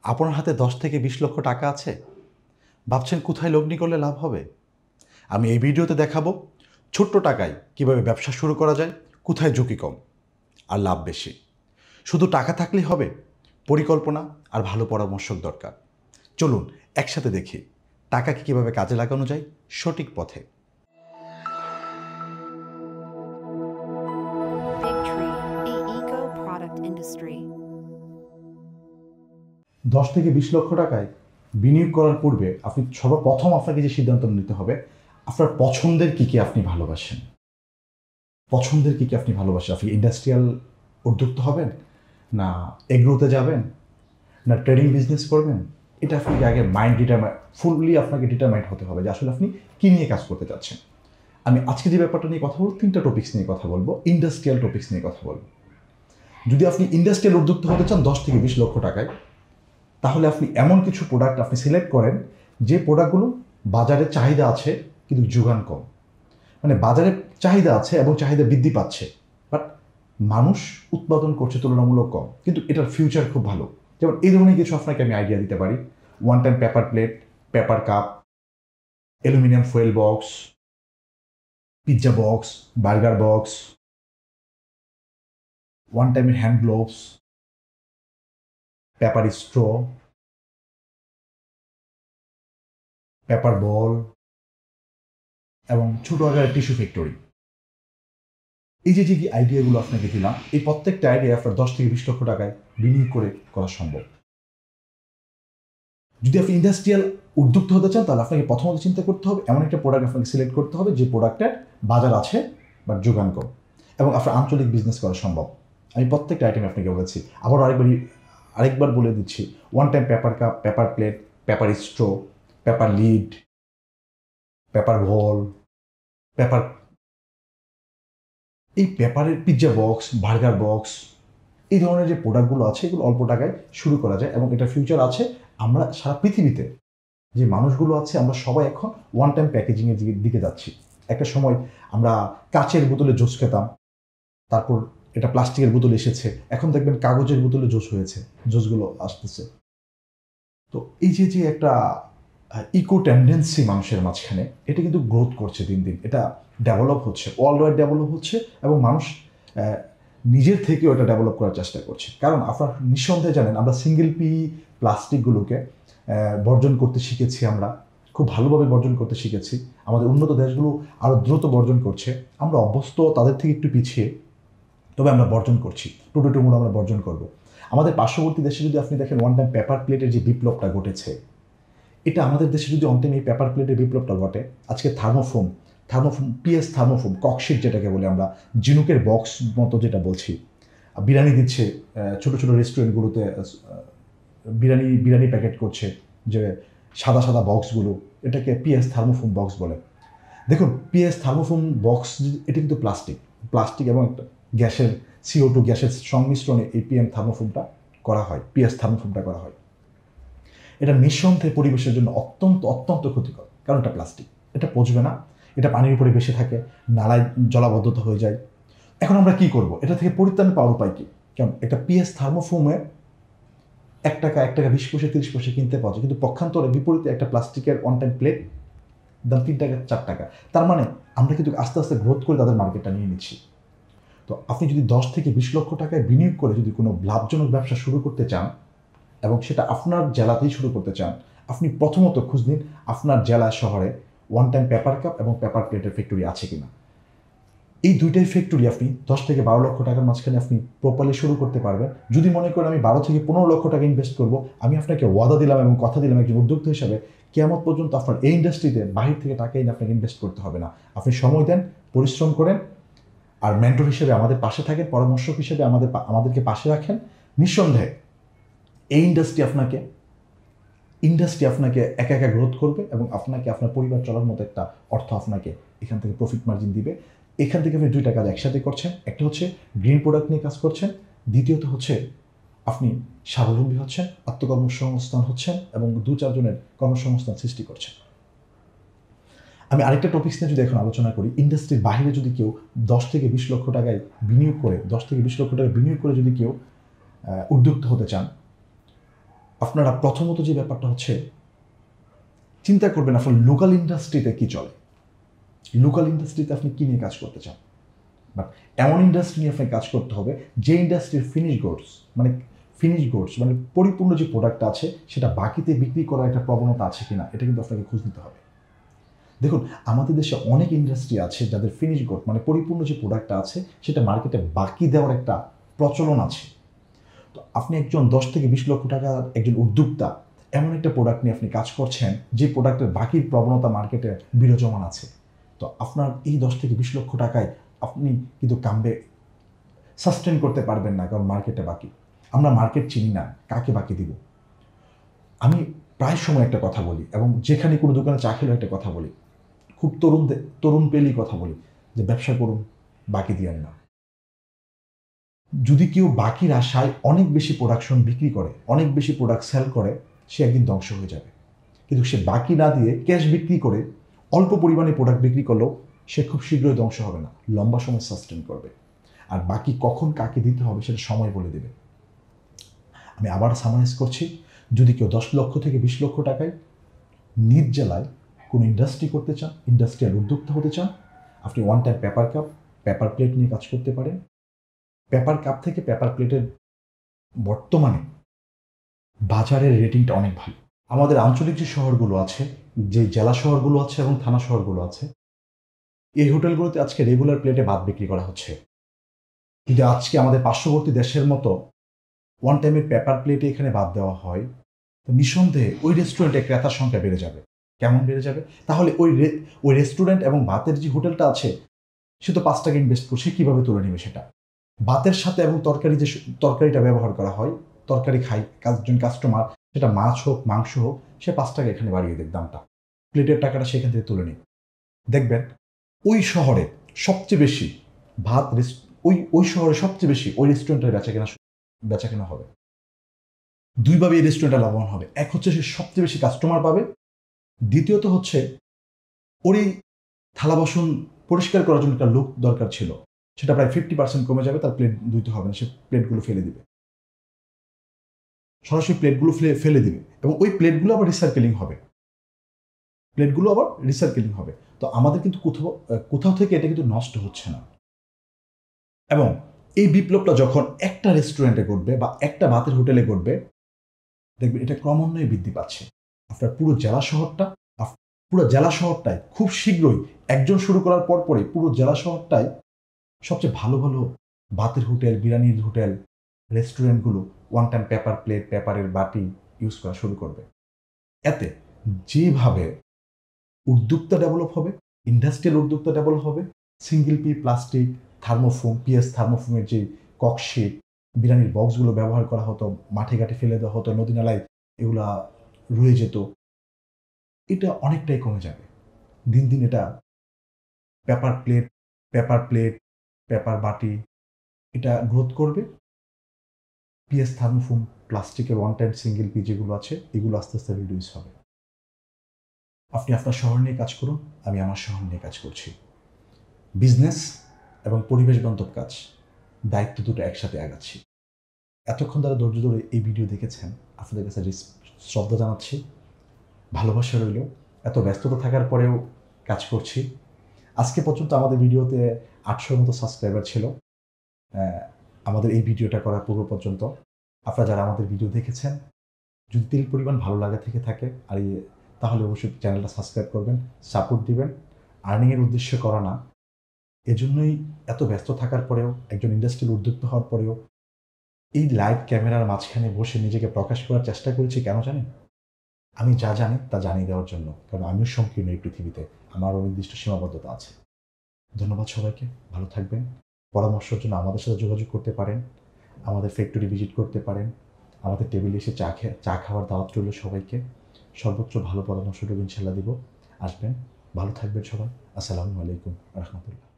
আপনার হাতে 10 থেকে 20 লক্ষ টাকা আছে? ভাবছেন কোথায় লগ্নি করলে লাভ হবে? আমি এই ভিডিওতে দেখাবো ছোট্ট টাকায় কিভাবে ব্যবসা শুরু করা যায়, কোথায় ঝুঁকি কম আর লাভ বেশি। শুধু টাকা থাকলেই হবে? পরিকল্পনা আর ভালো পরামর্শক দরকার। চলুন একসাথে দেখি টাকাকে কিভাবে কাজে লাগানো যায় সঠিক পথে। Big Tree, a eco product industry. 10 থেকে 20 লক্ষ টাকায় বিনিয়োগ করার পূর্বে আপনি সর্বপ্রথম আপনাকে যে সিদ্ধান্ত নিতে হবে, আপনার পছন্দের কী কী আপনি ভালোবাসেন। পছন্দের কী কী আপনি ভালোবাসেন? আপনি ইন্ডাস্ট্রিয়াল উদ্যোক্তা হবেন, না এগ্রোতে যাবেন, না ট্রেডিং বিজনেস করবেন? এটা আপনাকে আগে ফুললি আপনাকে ডিটারমাইন্ড হতে হবে যে আসলে আপনি কী নিয়ে কাজ করতে চাচ্ছেন। আমি আজকে যে ব্যাপারটা নিয়ে কথা বলবো, 3টা টপিকস নিয়ে কথা বলবো, ইন্ডাস্ট্রিয়াল টপিকস নিয়ে কথা বলবো। যদি আপনি ইন্ডাস্ট্রিয়াল উদ্যোক্তা হতে চান 10 থেকে 20 লক্ষ টাকায়, তাহলে আপনি এমন কিছু প্রোডাক্ট আপনি সিলেক্ট করেন যে প্রোডাক্টগুলো বাজারে চাহিদা আছে কিন্তু যোগান কম। মানে বাজারে চাহিদা আছে এবং চাহিদা বৃদ্ধি পাচ্ছে, বাট মানুষ উৎপাদন করছে তুলনামূলক কম, কিন্তু এটার ফিউচার খুব ভালো। যেমন এই ধরনের কিছু আপনাকে আমি আইডিয়া দিতে পারি: one time paper plate, paper cup, aluminium foil box, pizza box, burger box, one টাইমের hand gloves, paper straw, paper ball এবং ছোট আকারের টিস্যু ফ্যাক্টরি। এই যে আইডিয়াগুলো আপনাকে দিলাম, এই প্রত্যেকটা আইডিয়া আপনার 10 থেকে 20 লক্ষ টাকায় বিনিয়োগ করে করা সম্ভব। যদি আপনি ইন্ডাস্ট্রিয়াল উদ্যোক্তা হতে চান, তাহলে আপনাকে প্রথমত চিন্তা করতে হবে এমন একটা প্রোডাক্ট আপনাকে সিলেক্ট করতে হবে যে প্রোডাক্টের বাজার আছে বাট যোগান কম এবং আপনার আঞ্চলিক বিজনেস করা সম্ভব। আমি প্রত্যেকটা আইটেম আপনাকে বলেছি, আবার আরেকবার বলে দিচ্ছি: one time paper cup, paper plate, paper straw, paper lid, paper ball, paper, এই পেপারের পিৎজা বক্স, বার্গার বক্স, এই ধরনের যে প্রোডাক্টগুলো আছে এগুলো অল্প টাকায় শুরু করা যায় এবং এটা ফিউচার আছে। আমরা সারা পৃথিবীতে যে মানুষগুলো আছে আমরা সবাই এখন ওয়ান টাইম প্যাকেজিংয়ের দিকে যাচ্ছি। একটা সময় আমরা কাচের বোতলে জুস খেতাম, তারপর এটা প্লাস্টিকের বোতলে এসেছে, এখন দেখবেন কাগজের বোতলে জুস হয়েছে, জুসগুলো আসতেছে। তো এই যে একটা ইকো টেন্ডেন্সি মানুষের মাঝখানে, এটা কিন্তু গ্রোথ করছে দিন দিন, এটা ডেভেলপ হচ্ছে, ওয়ার্ল্ড ওয়াইড ডেভেলপ হচ্ছে এবং মানুষ নিজের থেকেও এটা ডেভেলপ করার চেষ্টা করছে। কারণ আপনার নিঃসন্দেহে জানেন, আমরা সিঙ্গেল প্লাস্টিকগুলোকে বর্জন করতে শিখেছি, আমরা খুব ভালোভাবে বর্জন করতে শিখেছি। আমাদের উন্নত দেশগুলো আরও দ্রুত বর্জন করছে, আমরা অভ্যস্ত তাদের থেকে একটু পিছিয়ে, তবে আমরা বর্জন করছি, টুটুমুটো আমরা বর্জন করব। আমাদের পার্শ্ববর্তী দেশে যদি আপনি দেখেন, ওয়ান টাইম পেপার প্লেটের যে বিপ্লবটা ঘটেছে, এটা আমাদের দেশে যদি অন টাইম এই পেপার প্লেটের বিপ্লবটা ঘটে, আজকে থার্মোফোম, পিএস থার্মোফোম, ককশিট যেটাকে বলে আমরা, জিনুকের বক্স মতো যেটা বলছি, বিরিয়ানি দিচ্ছে ছোটো ছোটো রেস্টুরেন্টগুলোতে, বিরিয়ানি প্যাকেট করছে যে সাদা সাদা বক্সগুলো, এটাকে পিএস থার্মোফোম বক্স বলে। দেখুন, পিএস থার্মোফোম বক্স এটা কিন্তু প্লাস্টিক এবং একটা গ্যাসের CO2 গ্যাসের সংমিশ্রণে এই থার্মোফোমটা করা হয়, পিএস থার্মোফোমটা করা হয়। এটা নিঃসন্দেহে পরিবেশের জন্য অত্যন্ত অত্যন্ত ক্ষতিকর, কারণ এটা প্লাস্টিক, এটা পচবে না, এটা পানির উপরে বেশি থাকে, নালায় জলাবদ্ধতা হয়ে যায়। এখন আমরা কি করব? এটা থেকে পরিত্রাণ পাওয়ার উপায় কি? কারণ এটা পিএস থার্মোফোমে 1 টাকা 20 পয়সা 30 পয়সা কিনতে পাওয়া যায়, কিন্তু পক্ষান্তরে বিপরীতে একটা প্লাস্টিকের ওয়ান টাইম প্লেট দাম 3 টাকা 4 টাকা। তার মানে আমরা কিন্তু আস্তে আস্তে গ্রোথ করে তাদের মার্কেটটা নিয়ে নিচ্ছি। তো আপনি যদি 10 থেকে 20 লক্ষ টাকায় বিনিয়োগ করে যদি কোনো লাভজনক ব্যবসা শুরু করতে চান এবং সেটা আপনার জেলাতেই শুরু করতে চান, আপনি প্রথমত খোঁজ নিন আপনার জেলা শহরে ওয়ান টাইম পেপার কাপ এবং পেপার প্লেটের ফ্যাক্টরি আছে কিনা। এই দুইটাই ফ্যাক্টরি আপনি 10 থেকে 12 লক্ষ টাকার মাঝখানে আপনি প্রপারলি শুরু করতে পারবেন। যদি মনে করেন আমি 12 থেকে 15 লক্ষ টাকা ইনভেস্ট করব, আমি আপনাকে ওয়াদা দিলাম এবং কথা দিলাম একজন উদ্যোক্তা হিসাবে, কিয়ামত পর্যন্ত আপনার এই ইন্ডাস্ট্রিতে বাহির থেকে টাকা এনে আপনাকে ইনভেস্ট করতে হবে না। আপনি সময় দেন, পরিশ্রম করেন আর মেন্টর হিসেবে আমাদের পাশে থাকেন, পরামর্শক হিসেবে আমাদেরকে পাশে রাখেন। নিঃসন্দেহে এই ইন্ডাস্ট্রি আপনাকে একা একা গ্রোথ করবে এবং আপনাকে আপনার পরিবার চলার মতো একটা অর্থ আপনাকে এখান থেকে প্রফিট মার্জিন দিবে। এখান থেকে আপনি 2টা কাজ একসাথে করছেন, একটা হচ্ছে গ্রিন প্রোডাক্ট নিয়ে কাজ করছেন, দ্বিতীয়ত হচ্ছে আপনি স্বাবলম্বী হচ্ছেন, আত্মকর্মসংস্থান হচ্ছেন এবং 2-4 জনের কর্মসংস্থান সৃষ্টি করছেন। আমি আরেকটা টপিক্স নিয়ে যদি এখন আলোচনা করি, ইন্ডাস্ট্রির বাইরে যদি কেউ 10 থেকে 20 লক্ষ টাকায় বিনিয়োগ করে যদি কেউ উদ্যোক্তা হতে চান, আপনারা প্রথমত যে ব্যাপারটা হচ্ছে চিন্তা করবেন আপনার লোকাল ইন্ডাস্ট্রিতে কী চলে, লোকাল ইন্ডাস্ট্রিতে আপনি কী নিয়ে কাজ করতে চান। বাট এমন ইন্ডাস্ট্রি নিয়ে আপনাকে কাজ করতে হবে যে ইন্ডাস্ট্রির ফিনিশ গুডস মানে পরিপূর্ণ যে প্রোডাক্টটা আছে সেটা বাকিতে বিক্রি করার একটা প্রবণতা আছে কিনা এটা কিন্তু আপনাকে খোঁজ নিতে হবে। দেখুন আমাদের দেশে অনেক ইন্ডাস্ট্রি আছে যাদের ফিনিশ গুড মানে পরিপূর্ণ যে প্রোডাক্টটা আছে সেটা মার্কেটে বাকি দেওয়ার একটা প্রচলন আছে। তো আপনি একজন 10 থেকে 20 লক্ষ টাকার একজন উদ্যোক্তা, এমন একটা প্রোডাক্ট নিয়ে আপনি কাজ করছেন যে প্রোডাক্টের বাকির প্রবণতা মার্কেটে বিরাজমান আছে। তো আপনার এই 10 থেকে 20 লক্ষ টাকায় আপনি কিন্তু কামবে সাস্টেন করতে পারবেন না, কারণ মার্কেটে বাকি। আমরা মার্কেট চিনি না, কাকে বাকি দিব। আমি প্রায় সময় একটা কথা বলি এবং যেখানে কোনো দোকানে চা খেলেও একটা কথা বলি, খুব তরুণ পেলেই কথা বলি যে ব্যবসা করুন, বাকি দিয়েন না। যদি কেউ বাকির আশায় অনেক বেশি প্রোডাকশন বিক্রি করে, অনেক বেশি প্রোডাক্ট সেল করে, সে একদিন ধ্বংস হয়ে যাবে। কিন্তু সে বাকি না দিয়ে ক্যাশ বিক্রি করে অল্প পরিমাণে প্রোডাক্ট বিক্রি করলেও সে খুব শীঘ্রই ধ্বংস হবে না, লম্বা সময় সাস্টেন করবে। আর বাকি কখন কাকে দিতে হবে সেটা সময় বলে দেবে। আমি আবার সামারাইজ করছি, যদি কেউ 10 লক্ষ থেকে 20 লক্ষ টাকায় নিজ জেলায় কোনো ইন্ডাস্ট্রি করতে চান, ইন্ডাস্ট্রিয়াল উদ্যোক্তা হতে চান, আপনি one time paper cup, paper plate নিয়ে কাজ করতে পারেন। পেপার কাপ থেকে পেপার প্লেটের বর্তমানে বাজারের রেটিংটা অনেক ভালো। আমাদের আঞ্চলিক যে শহরগুলো আছে, যে জেলা শহরগুলো আছে এবং থানা শহরগুলো আছে, এই হোটেলগুলোতে আজকে রেগুলার প্লেটে ভাত বিক্রি করা হচ্ছে। কিন্তু আজকে আমাদের পার্শ্ববর্তী দেশের মতো ওয়ান টাইমের পেপার প্লেটে এখানে ভাত দেওয়া হয়, তো নিঃসন্দেহে ওই রেস্টুরেন্টে ক্রেতার সংখ্যা বেড়ে যাবে। কেমন বেড়ে যাবে? তাহলে ওই রেস্টুরেন্ট এবং ভাতের যে হোটেলটা আছে সে তো 5 টাকা ইনভেস্ট করছে, কীভাবে তুলে নেবে সেটা? ভাতের সাথে এবং তরকারিটা ব্যবহার করা হয়, তরকারি খাই একজন কাস্টমার, সেটা মাছ হোক মাংস হোক, সে 5 টাকা এখানে বাড়িয়ে দেবে দামটা, প্লেটের টাকাটা সেখান থেকে তুলে নিই। দেখবেন ওই শহরে সবচেয়ে বেশি ভাত ওই শহরে সবচেয়ে বেশি ওই রেস্টুরেন্টের বেচাকেনা হবে। দুইভাবে এই রেস্টুরেন্টটা লাভবান হবে। এক হচ্ছে সে সবচেয়ে বেশি কাস্টমার পাবে, দ্বিতীয়ত হচ্ছে ওর এই থালা বাসন পরিষ্কার করার জন্য একটা লোক দরকার ছিল, সেটা প্রায় 50% কমে যাবে, তার প্লেট ধুইতে হবে না, সে প্লেটগুলো ফেলে দিবে, সরাসরি প্লেটগুলো ফেলে দিবে এবং ওই প্লেটগুলো আবার রিসাইকেলিং হবে। তো আমাদের কিন্তু কোথাও থেকে এটা কিন্তু নষ্ট হচ্ছে না। এবং এই বিপ্লবটা যখন একটা রেস্টুরেন্টে ঘটবে বা একটা ভাতের হোটেলে ঘটবে, দেখবেন এটা ক্রমান্বয়ে বৃদ্ধি পাচ্ছে। আপনার পুরো জেলা শহরটায় খুব শীঘ্রই একজন শুরু করার পরই পুরো জেলা শহরটায় সবচেয়ে ভালো ভালো ভাতের হোটেল, বিরিয়ানির হোটেল, রেস্টুরেন্টগুলো ওয়ান টাইম পেপার প্লেট, পেপারের বাটি ইউজ করা শুরু করবে। এতে যেভাবে উদ্যোক্তা ডেভেলপ হবে, ইন্ডাস্ট্রিয়াল উদ্যোক্তা ডেভেলপ হবে, সিঙ্গেল পি প্লাস্টিক, থার্মোফোম, পিএস থার্মোফোমের যে ককশিট, বিরিয়ানির বক্সগুলো ব্যবহার করা হতো, মাঠে ঘাটে ফেলে দেওয়া হতো, নদী নালায় এগুলা রয়ে যেত, এটা অনেকটাই কমে যাবে। দিন দিন এটা পেপার প্লেট, পেপার বাটি এটা গ্রোথ করবে। পিএস থার্মোফোম, প্লাস্টিকের ওয়ান টাইম সিঙ্গেল পি যেগুলো আছে এগুলো আস্তে আস্তে রিডিউস হবে। আপনি আপনার শহর নিয়ে কাজ করুন, আমি আমার শহর নিয়ে কাজ করছি। বিজনেস এবং পরিবেশ বান্ধব কাজ, দায়িত্ব দুটো একসাথে আগাচ্ছি। এতক্ষণ ধরে ধৈর্য ধরে এই ভিডিও দেখেছেন, আপনাদের কাছে শ্রদ্ধা জানাচ্ছি, ভালোবাসা রইল। এত ব্যস্ততা থাকার পরেও কাজ করছি। আজকে পর্যন্ত আমাদের ভিডিওতে 800 মতো সাবস্ক্রাইবার ছিল আমাদের এই ভিডিওটা করার পূর্ব পর্যন্ত। আপনারা যারা আমাদের ভিডিও দেখেছেন, যদি তেল পরিমাণ ভালো লাগা থেকে থাকে আর তাহলে অবশ্যই চ্যানেলটা সাবস্ক্রাইব করবেন, সাপোর্ট দিবেন। আর্নিংয়ের উদ্দেশ্যে করা না, এজন্যই এত ব্যস্ত থাকার পরেও, একজন ইন্ডাস্ট্রিয়াল উদ্যোক্তা হওয়ার পরেও এই লাইভ ক্যামেরার মাঝখানে বসে নিজেকে প্রকাশ করার চেষ্টা করেছি। কেন জানেন? আমি যা জানি তা জানিয়ে দেওয়ার জন্য, কারণ আমিও সংকীর্ণ এই পৃথিবীতে, আমার নির্দিষ্ট সীমাবদ্ধতা আছে। ধন্যবাদ সবাইকে, ভালো থাকবেন। পরামর্শের জন্য আমাদের সাথে যোগাযোগ করতে পারেন, আমাদের ফ্যাক্টরি ভিজিট করতে পারেন, আমাদের টেবিলে এসে চা খাওয়ার দাওয়াত রইল সবাইকে। সর্বোচ্চ ভালো পরামর্শটুকু ইনশাল্লাহ দিব। আসবেন, ভালো থাকবেন সবাই। আসসালামু আলাইকুম রহমতুল্লাহ।